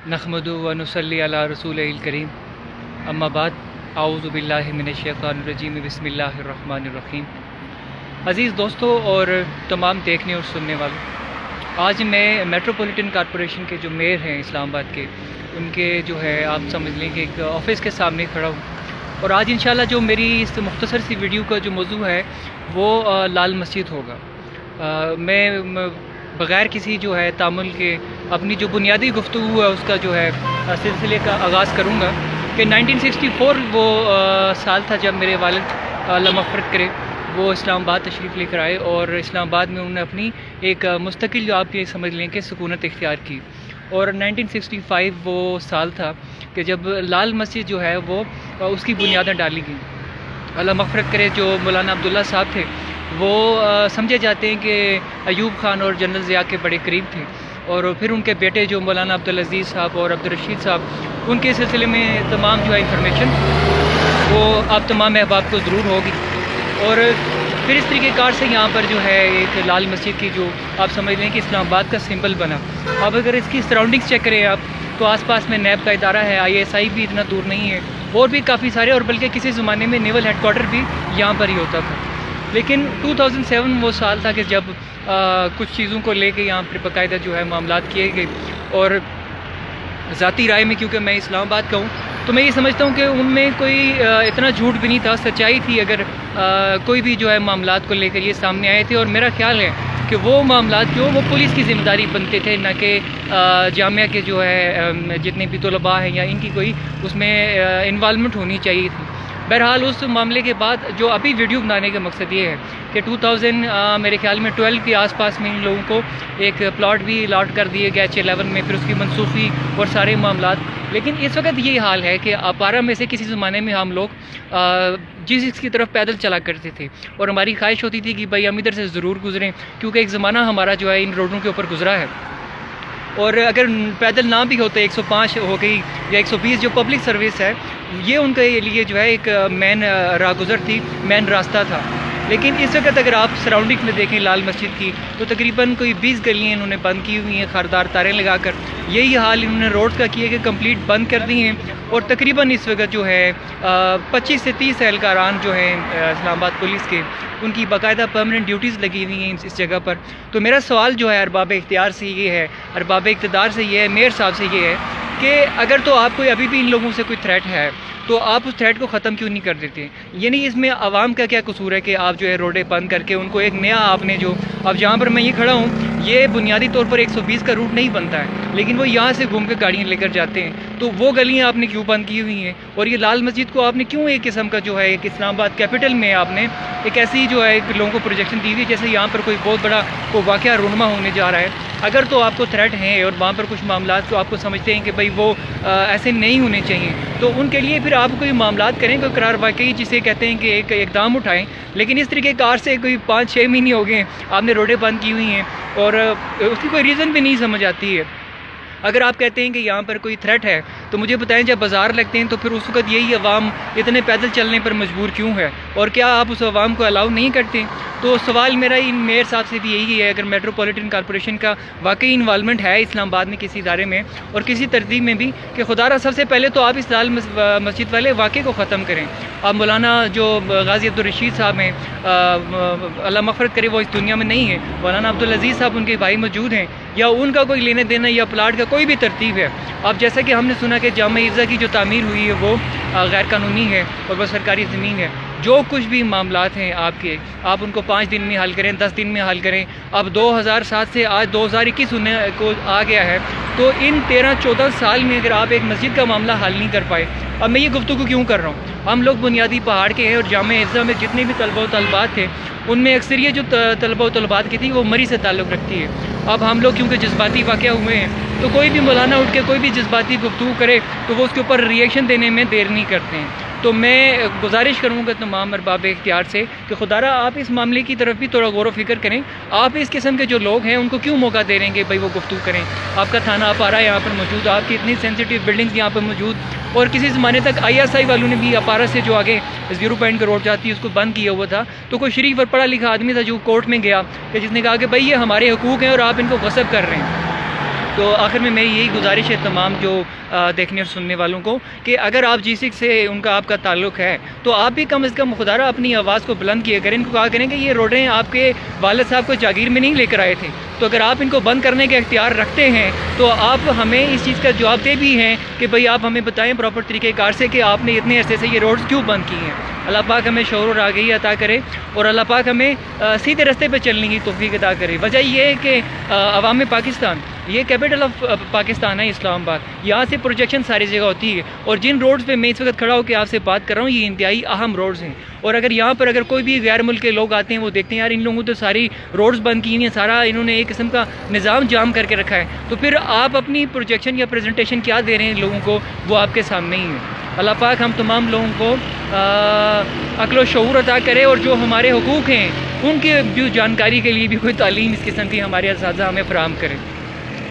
नहमदु व नुसल्ली अला रसूलिल करीम अम्मा बाद आऊज़ु बिल्लाहि मिनश शैतानिर रजीम बिस्मिल्लाहिर्रहमानिर्रहीम। अज़ीज़ दोस्तों और तमाम देखने और सुनने वालों, आज मैं मेट्रोपॉलिटन कॉरपोरेशन के जो मेयर हैं इस्लामाबाद के, उनके जो है आप समझ लें कि एक ऑफ़िस के सामने खड़ा हूँ। और आज इंशाल्लाह जो मेरी इस मुख्तसर सी वीडियो का जो मौजू है वो लाल मस्जिद होगा। मैं बग़ैर किसी जो है तामुल के अपनी जो बुनियादी गुफ्तगू है उसका जो है सिलसिले का आगाज़ करूँगा कि 1964 वो साल था जब मेरे वालिद अल्लाह मग़फ़िरत करे वो इस्लामाबाद तशरीफ़ लेकर आए और इस्लामाबाद में उन्होंने अपनी एक मुस्तकिल जो आप ये समझ लें कि सुकूनत इख्तियार की। और 1965 वो साल था कि जब लाल मस्जिद जो है वो उसकी बुनियादें डाली गई। अल्लाह मग़फ़िरत करे जो मौलाना अब्दुल्ला साहब थे वो समझे जाते हैं कि अयूब ख़ान और जनरल ज़िया के बड़े करीब थे। और फिर उनके बेटे जो मौलाना अब्दुल अज़ीज़ साहब और अब्दुल रशीद साहब, उनके सिलसिले में तमाम जो है इंफॉर्मेशन वो आप तमाम अहबाब को ज़रूर होगी। और फिर इस तरीक़ेकार से यहाँ पर जो है एक लाल मस्जिद की जो आप समझ लें कि इस्लामाबाद का सिंबल बना। अब अगर इसकी सराउंडिंग्स चेक करें आप तो आसपास में नैब का इदारा है, ISI भी इतना दूर नहीं है, और भी काफ़ी सारे, और बल्कि किसी ज़माने में नेवल हेडकोार्टर भी यहाँ पर ही होता था। लेकिन 2007 वो साल था कि जब कुछ चीज़ों को लेके यहाँ पर बाकायदा जो है मामलात किए गए। और ज़ाती राय में क्योंकि मैं इस्लामाबाद का हूँ तो मैं ये समझता हूँ कि उनमें कोई इतना झूठ भी नहीं था, सच्चाई थी। अगर कोई भी जो है मामलात को लेकर ये सामने आए थे, और मेरा ख्याल है कि वो मामलात जो वो पुलिस की ज़िम्मेदारी बनते थे, न कि जामिया के जो है जितने भी तलबा हैं या इनकी कोई उसमें इन्वॉल्वमेंट होनी चाहिए थी। बहरहाल उस मामले के बाद जो अभी वीडियो बनाने का मकसद ये है कि 2000 मेरे ख्याल में 12 के आसपास में इन लोगों को एक प्लॉट भी अलॉट कर दिए गए 11 में, फिर उसकी मनसूखी और सारे मामलात। लेकिन इस वक्त ये हाल है कि अपारा में से किसी ज़माने में हम लोग जिस की तरफ पैदल चला करते थे, और हमारी ख्वाहिश होती थी कि भाई हम इधर से ज़रूर गुज़रें, क्योंकि एक ज़माना हमारा जो है इन रोडों के ऊपर गुज़रा है। और अगर पैदल ना भी होते 105 हो गई या 120 जो पब्लिक सर्विस है, ये उनके लिए जो है एक मेन राहगुज़र थी, मेन रास्ता था। लेकिन इस वक्त अगर आप सराउंडिंग में देखें लाल मस्जिद की तो तकरीबन कोई 20 गलियाँ इन्होंने बंद की हुई हैं, खारदार तारें लगाकर। यही हाल इन्होंने रोड का किए कि कंप्लीट बंद कर दी हैं। और तकरीबन इस वक्त जो है 25 से 30 एहलकारान जो हैं इस्लामाबाद पुलिस के, उनकी बाकायदा परमानेंट ड्यूटीज़ लगी हुई हैं इस जगह पर। तो मेरा सवाल जो है अरबाब इख्तियार से ये है, अरबाब इक़्तिदार से ये है, मेयर साहब से ये है कि अगर तो आपको अभी भी इन लोगों से कोई थ्रेट है तो आप उस थ्रेट को ख़त्म क्यों नहीं कर देते? यानी इसमें आवाम का क्या कसूर है कि आप जो है रोडें बंद करके उनको एक नया आपने जो, अब जहाँ पर मैं ये खड़ा हूँ ये बुनियादी तौर पर 120 का रूट नहीं बनता है, लेकिन वो यहाँ से घूम के गाड़ियाँ लेकर जाते हैं, तो वो गलियाँ आपने क्यों बंद की हुई हैं? और ये लाल मस्जिद को आपने क्यों एक किस्म का जो है एक इस्लामाबाद कैपिटल में आपने एक ऐसी जो है एक लोगों को प्रोजेक्शन दी हुई जैसे यहाँ पर कोई बहुत बड़ा कोई वाक़या रूनमा होने जा रहा है। अगर तो आपको थ्रेट हैं और वहाँ पर कुछ मामलात तो आपको समझते हैं कि भाई वो ऐसे नहीं होने चाहिए, तो उनके लिए फिर आप कोई मामलात करें, कोई करार वाकई जिसे कहते हैं कि एक इकदाम उठाएं। लेकिन इस तरीके कार से कोई 5-6 महीने हो गए आपने रोडें बंद की हुई हैं और उसकी कोई रीज़न भी नहीं समझ आती है। अगर आप कहते हैं कि यहाँ पर कोई थ्रेट है तो मुझे बताएं, जब बाज़ार लगते हैं तो फिर उस वक्त यही अवाम इतने पैदल चलने पर मजबूर क्यों है, और क्या आप उस अवाम को अलाउ नहीं करते? तो सवाल मेरा इन मेयर साहब से भी यही है, अगर मेट्रोपॉलिटन कॉरपोरेशन का वाकई इन्वॉल्वमेंट है इस्लामाबाद में किसी इदारे में और किसी तरतीब में भी, कि खुदारा सबसे पहले तो आप इस लाल मस्जिद वाले वाक़े को ख़त्म करें। अब मौलाना जो गाजी अब्दुल रशीद साहब हैं, अल्लाह मग़फ़िरत करे वो इस दुनिया में नहीं है, मौलाना अब्दुल अज़ीज़ साहब उनके भाई मौजूद हैं, या उनका कोई लेने देना या प्लाट का कोई भी तरतीब है। अब जैसा कि हमने सुना कि जामा ईज़ा की जो तामीर हुई है वो गैर कानूनी है और वो सरकारी ज़मीन है। जो कुछ भी मामलात हैं आपके, आप उनको 5 दिन में हल करें, 10 दिन में हल करें। अब 2007 से आज 2021 होने को आ गया है, तो इन 13-14 साल में अगर आप एक मस्जिद का मामला हल नहीं कर पाए, अब मैं ये गुफ्तगू क्यों कर रहा हूँ? हम लोग बुनियादी पहाड़ के हैं और जामा ईज़ा में जितने भी तलबा व तलबात थे उनमें अक्सरियत जो तलबा व तलबात की थी वो मरी से ताल्लुक़ रखती है। अब हम लोग क्योंकि जज्बाती वाक़या हुए हैं तो कोई भी मौलाना उठ के कोई भी जज्बाती गुफ्तगू करे तो वो उसके ऊपर रिएक्शन देने में देर नहीं करते हैं। तो मैं गुजारिश करूँगा तमाम अरबाब इख्तियार से कि खुदारा आप इस मामले की तरफ भी थोड़ा गौर व फिक्र करें। आप इस किस्म के जो लोग हैं उनको क्यों मौका दे रहे हैं कि भाई वो गुफ्तगू करें? आपका थाना अपारा यहाँ पर मौजूद, आपकी इतनी सेंसिटिव बिल्डिंग्स यहाँ पर मौजूद, और किसी ज़माने तक ISI वालों ने भी अपारा से जो आगे 0 पॉइंट का रोड जाती है उसको बंद किया हुआ था। तो कोई शरीफ और पढ़ा लिखा आदमी था जो कोर्ट में गया कि जिसने कहा कि भाई ये हमारे हकूक़ हैं और आप इनको गसब कर रहे हैं। تو آخر میں میری یہی گزارش ہے تمام جو دیکھنے اور سننے والوں کو کہ اگر آپ G6 سے ان کا آپ کا تعلق ہے تو آپ بھی کم از کم خدا را اپنی آواز کو بلند کیا کریں، ان کو کہا کریں کہ یہ روڈیں آپ کے والد صاحب کو جاگیر میں نہیں لے کر آئے تھے، تو اگر آپ ان کو بند کرنے کا اختیار رکھتے ہیں تو آپ ہمیں اس چیز کا جواب دے بھی ہیں کہ بھئی آپ ہمیں بتائیں پراپر طریقہ کار سے کہ آپ نے اتنے عرصے سے یہ روڈز کیوں بند کی ہیں۔ اللہ پاک ہمیں شعور اور آگہی عطا کرے اور اللہ پاک ہمیں سیدھے راستے پہ چلنے کی توفیق عطا کرے۔ وجہ یہ ہے کہ عوام پاکستان، یہ کیپٹل آف پاکستان ہے اسلام آباد، یہاں سے پروجیکشن ساری جگہ ہوتی ہے، اور جن روڈز پہ میں اس وقت کھڑا ہو کے آپ سے بات کر رہا ہوں یہ انتہائی اہم روڈز ہیں، اور اگر یہاں پر اگر کوئی بھی غیر ملک کے لوگ آتے ہیں وہ دیکھتے ہیں یار ان لوگوں تو ساری روڈز بند کی ہیں، سارا انہوں نے ایک قسم کا نظام جام کر کے رکھا ہے، تو پھر آپ اپنی پروجیکشن یا پریزنٹیشن کیا دے رہے ہیں لوگوں کو، وہ آپ کے سامنے ہی ہے۔ اللہ پاک ہم تمام لوگوں کو عقل و شعور عطا کرے، اور جو ہمارے حقوق ہیں ان کی جو جانکاری کے لیے بھی کوئی تعلیم اس قسم کی ہمارے اساتذہ ہمیں فراہم کریں۔